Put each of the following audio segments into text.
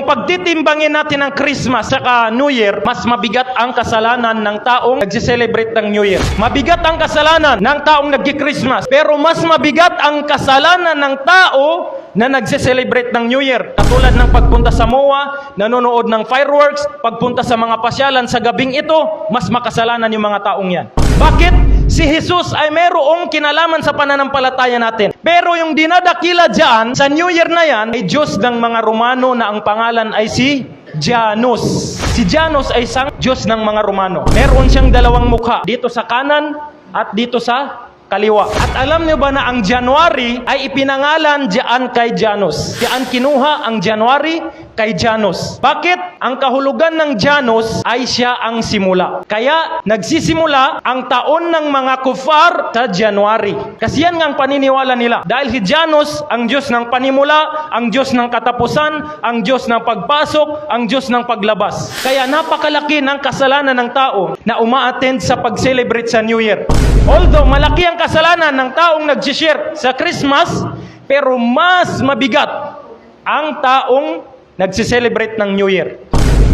Kung pagtitimbangin natin ang Christmas saka New Year, mas mabigat ang kasalanan ng taong nagse-celebrate ng New Year. Mabigat ang kasalanan ng taong nagki-Christmas, pero mas mabigat ang kasalanan ng tao na nagse-celebrate ng New Year. Katulad ng pagpunta sa MOA, nanonood ng fireworks, pagpunta sa mga pasyalan sa gabing ito, mas makasalanan yung mga taong yan. Bakit? Si Jesus ay mayroong kinalaman sa pananampalataya natin. Pero yung dinadakila dyan, sa New Year na yan, ay Diyos ng mga Romano na ang pangalan ay si Janus. Si Janus ay isang Diyos ng mga Romano. Meron siyang dalawang mukha, dito sa kanan at dito sa kaliwa. At alam niyo ba na ang January ay ipinangalan diyan kay Janus? Diyan kinuha ang January kay Janus. Bakit? Ang kahulugan ng Janus ay siya ang simula. Kaya nagsisimula ang taon ng mga kufar sa January. Kasi yan nga ang paniniwala nila. Dahil si Janus ang Diyos ng panimula, ang Diyos ng katapusan, ang Diyos ng pagpasok, ang Diyos ng paglabas. Kaya napakalaki ng kasalanan ng tao na uma-attend sa pag-celebrate sa New Year. Although malaki ang kasalanan ng taong nag-share sa Christmas, pero mas mabigat ang taong nagsi-celebrate ng New Year.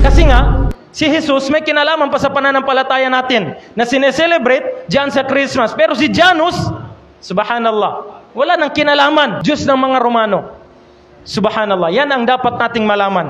Kasi nga, si Jesus may kinalaman pa sa pananampalataya natin na sineselebrate diyan sa Christmas. Pero si Janus, subhanallah, wala nang kinalaman. Diyos ng mga Romano. Subhanallah, yan ang dapat nating malaman.